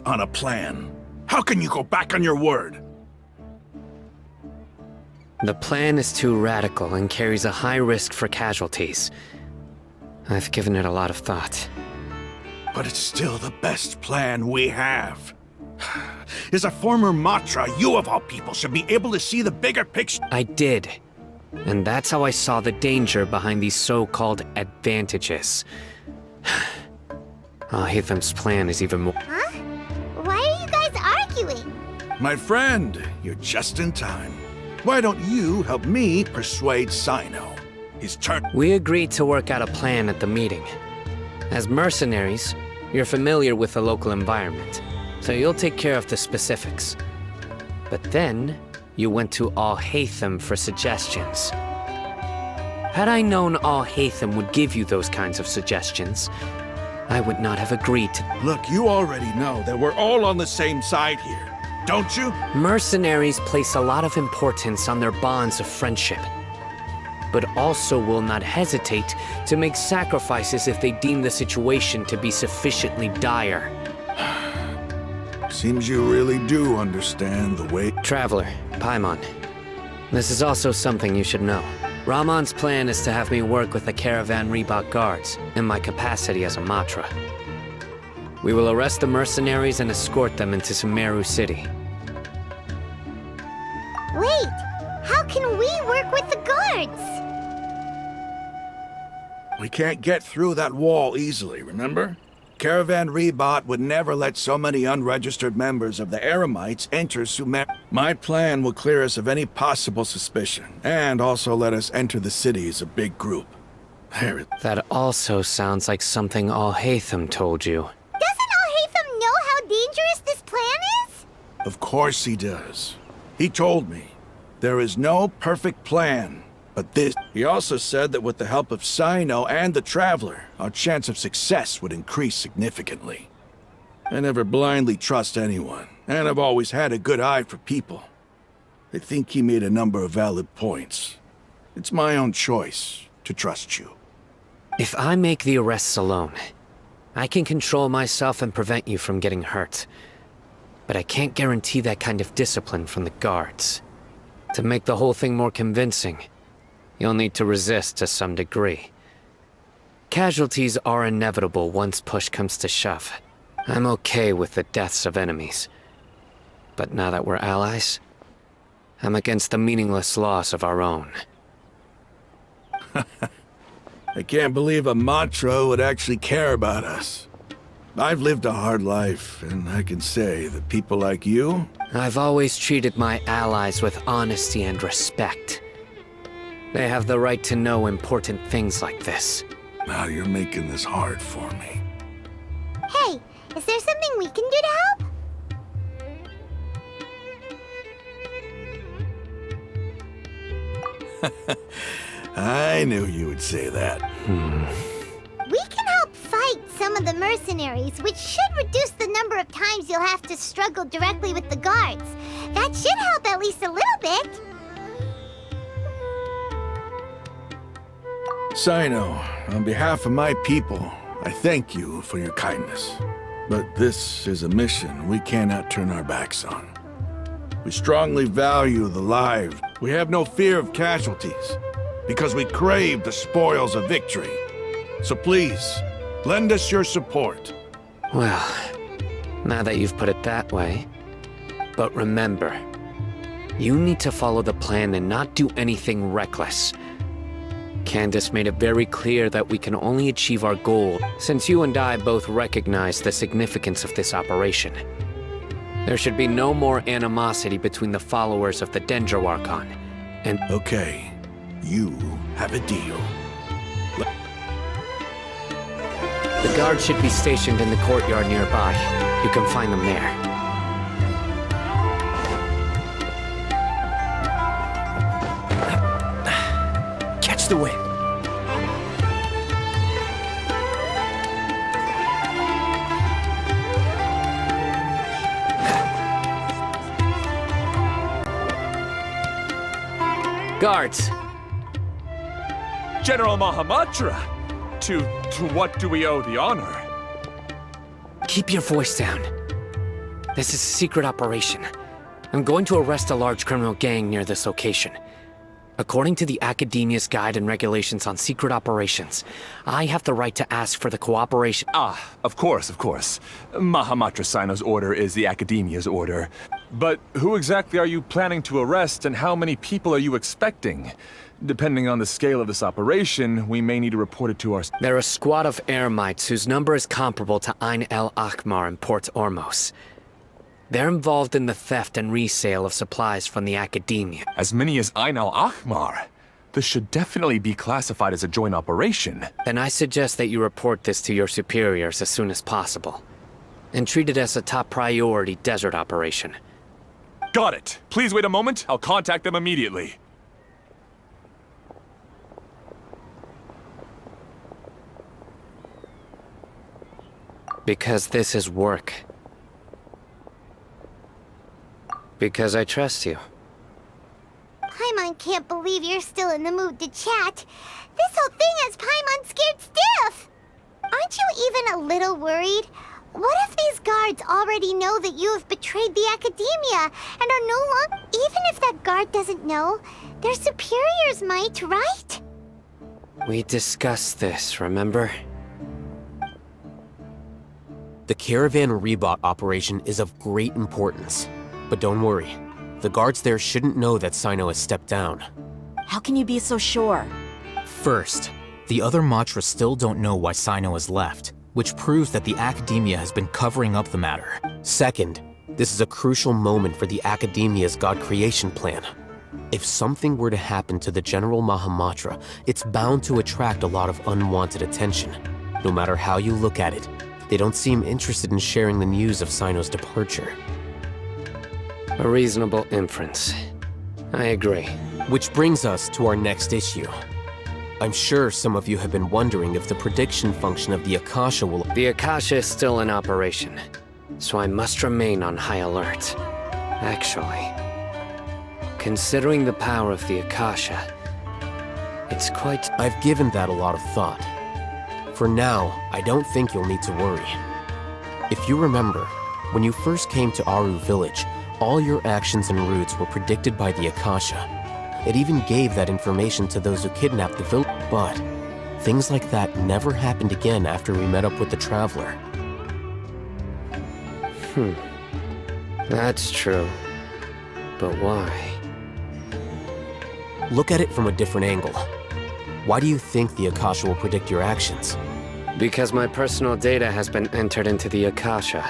on a plan. How can you go back on your word? The plan is too radical and carries a high risk for casualties. I've given it a lot of thought. But it's still the best plan we have. As a former Matra, you of all people should be able to see the bigger picture. I did. And that's how I saw the danger behind these so-called advantages. Hitham's plan is even more— Huh? Why are you guys arguing? My friend, you're just in time. Why don't you help me persuade Cyno? His turn. We agreed to work out a plan at the meeting. As mercenaries, you're familiar with the local environment, so you'll take care of the specifics. But then, you went to Al-Haytham for suggestions. Had I known Al-Haytham would give you those kinds of suggestions, I would not have agreed to— Look, you already know that we're all on the same side here, don't you? Mercenaries place a lot of importance on their bonds of friendship, but also will not hesitate to make sacrifices if they deem the situation to be sufficiently dire. Seems you really do understand the way— Traveler, Paimon, this is also something you should know. Rahman's plan is to have me work with the Caravasar Ribat guards in my capacity as a Matra. We will arrest the mercenaries and escort them into Sumeru city. Wait, how can we work with the guards? We can't get through that wall easily, remember? Caravasar Ribat would never let so many unregistered members of the Eremites enter Sumeru. My plan will clear us of any possible suspicion, and also let us enter the city as a big group. That also sounds like something Al-Haytham told you. Doesn't Al-Haytham know how dangerous this plan is? Of course he does. He told me, there is no perfect plan, but this. He also said that with the help of Cyno and the Traveler, our chance of success would increase significantly. I never blindly trust anyone, and I've always had a good eye for people. I think he made a number of valid points. It's my own choice to trust you. If I make the arrests alone, I can control myself and prevent you from getting hurt. But I can't guarantee that kind of discipline from the guards. To make the whole thing more convincing, you'll need to resist to some degree. Casualties are inevitable once push comes to shove. I'm okay with the deaths of enemies. But now that we're allies, I'm against the meaningless loss of our own. I can't believe a Matra would actually care about us. I've lived a hard life, and I can say that people like you— I've always treated my allies with honesty and respect. They have the right to know important things like this. Now you're making this hard for me. Hey, is there something we can do to help? I knew you would say that. We can help fight some of the mercenaries, which should reduce the number of times you'll have to struggle directly with the guards. That should help at least a little bit. Cyno, on behalf of my people, I thank you for your kindness. But this is a mission we cannot turn our backs on. We strongly value the lives. We have no fear of casualties, because we crave the spoils of victory. So please, lend us your support. Well, now that you've put it that way. But remember, you need to follow the plan and not do anything reckless. Candace made it very clear that we can only achieve our goal since you and I both recognize the significance of this operation. There should be no more animosity between the followers of the Dendro Archon, and— Okay, you have a deal. The guards should be stationed in the courtyard nearby. You can find them there. Catch the wind. Guards! General Mahamatra! To what do we owe the honor? Keep your voice down. This is a secret operation. I'm going to arrest a large criminal gang near this location. According to the Academia's Guide and Regulations on Secret Operations, I have the right to ask for the cooperation— Of course. Mahamatra Cyno's order is the Academia's order. But who exactly are you planning to arrest, and how many people are you expecting? Depending on the scale of this operation, we may need to report it to our— They're a squad of Eremites whose number is comparable to Ain el Akmar in Port Ormos. They're involved in the theft and resale of supplies from the Academia. As many as Ain al Akmar? This should definitely be classified as a joint operation. Then I suggest that you report this to your superiors as soon as possible, and treat it as a top priority desert operation. Got it. Please wait a moment. I'll contact them immediately. Because this is work. Because I trust you. Paimon can't believe you're still in the mood to chat. This whole thing has Paimon scared stiff. Aren't you even a little worried? What if these guards already know that you have betrayed the Academia and are no longer— Even if that guard doesn't know, their superiors might, right? We discussed this, remember? The Caravasar Ribat operation is of great importance. But don't worry, the guards there shouldn't know that Cyno has stepped down. How can you be so sure? First, the other Matra still don't know why Cyno has left, which proves that the Academia has been covering up the matter. Second, this is a crucial moment for the Academia's God creation plan. If something were to happen to the General Mahamatra, it's bound to attract a lot of unwanted attention. No matter how you look at it, they don't seem interested in sharing the news of Cyno's departure. A reasonable inference. I agree. Which brings us to our next issue. I'm sure some of you have been wondering if the prediction function of the Akasha will— The Akasha is still in operation, so I must remain on high alert. Actually, considering the power of the Akasha, it's quite— I've given that a lot of thought. For now, I don't think you'll need to worry. If you remember, when you first came to Aru Village, all your actions and routes were predicted by the Akasha. It even gave that information to those who kidnapped the village. But things like that never happened again after we met up with the Traveler. That's true. But why? Look at it from a different angle. Why do you think the Akasha will predict your actions? Because my personal data has been entered into the Akasha.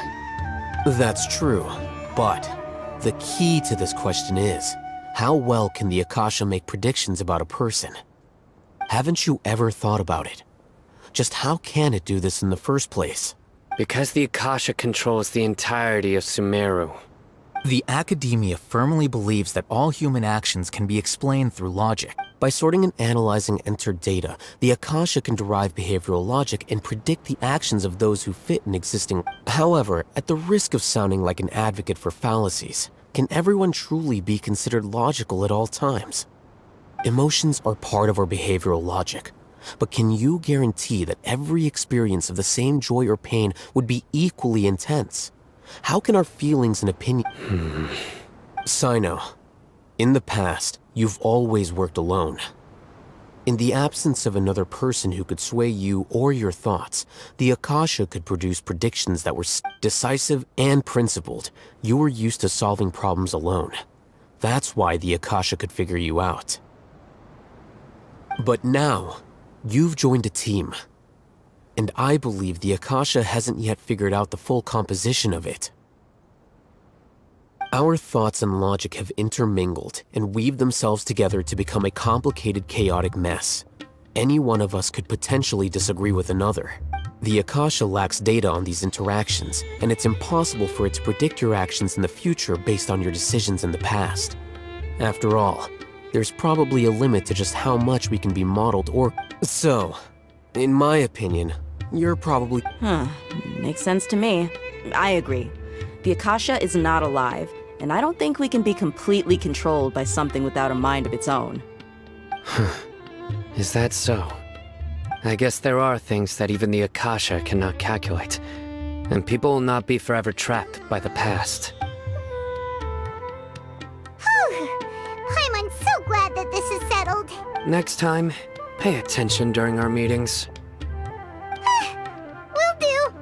That's true, but the key to this question is, how well can the Akasha make predictions about a person? Haven't you ever thought about it? Just how can it do this in the first place? Because the Akasha controls the entirety of Sumeru. The Academia firmly believes that all human actions can be explained through logic. By sorting and analyzing entered data, the Akasha can derive behavioral logic and predict the actions of those who fit in existing— However, at the risk of sounding like an advocate for fallacies, can everyone truly be considered logical at all times? Emotions are part of our behavioral logic, but can you guarantee that every experience of the same joy or pain would be equally intense? How can our feelings and opinions— Cyno, in the past, you've always worked alone. In the absence of another person who could sway you or your thoughts, the Akasha could produce predictions that were decisive and principled. You were used to solving problems alone. That's why the Akasha could figure you out. But now, you've joined a team. And I believe the Akasha hasn't yet figured out the full composition of it. Our thoughts and logic have intermingled and weaved themselves together to become a complicated, chaotic mess. Any one of us could potentially disagree with another. The Akasha lacks data on these interactions, and it's impossible for it to predict your actions in the future based on your decisions in the past. After all, there's probably a limit to just how much we can be modeled or— So, in my opinion, you're probably— Makes sense to me. I agree. The Akasha is not alive, and I don't think we can be completely controlled by something without a mind of its own. Is that so? I guess there are things that even the Akasha cannot calculate. And people will not be forever trapped by the past. I'm so glad that this is settled. Next time, pay attention during our meetings. Will do.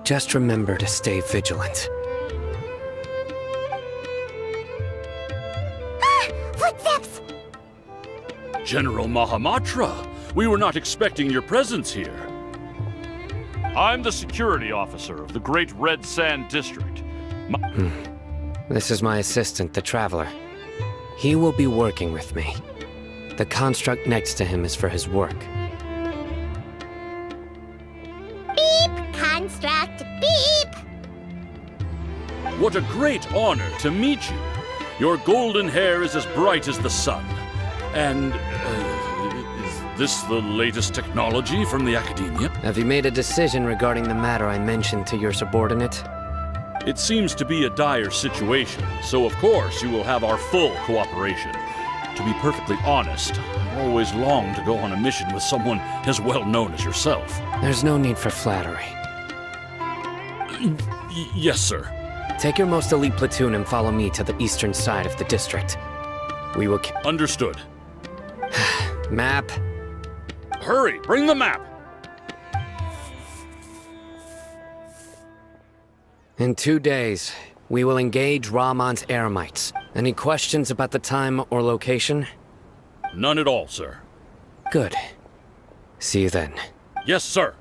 Just remember to stay vigilant. Footsteps! General Mahamatra, we were not expecting your presence here. I'm the security officer of the Great Red Sand District. This is my assistant, the Traveler. He will be working with me. The construct next to him is for his work. Beep! Construct, beep! What a great honor to meet you. Your golden hair is as bright as the sun. And, is this the latest technology from the Academia? Have you made a decision regarding the matter I mentioned to your subordinate? It seems to be a dire situation, so of course you will have our full cooperation. To be perfectly honest, I always longed to go on a mission with someone as well known as yourself. There's no need for flattery. Yes, sir. Take your most elite platoon and follow me to the eastern side of the district. We will Understood. Map. Hurry, bring the map! In 2 days, we will engage Rahman's Eremites. Any questions about the time or location? None at all, sir. Good. See you then. Yes, sir.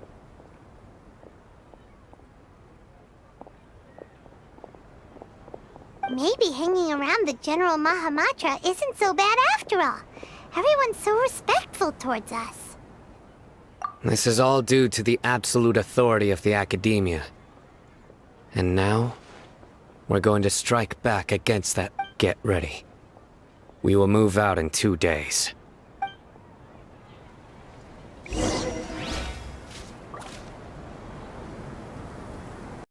Maybe hanging around the General Mahamatra isn't so bad after all. Everyone's so respectful towards us. This is all due to the absolute authority of the Academia. And now, we're going to strike back against that. Get ready. We will move out in 2 days.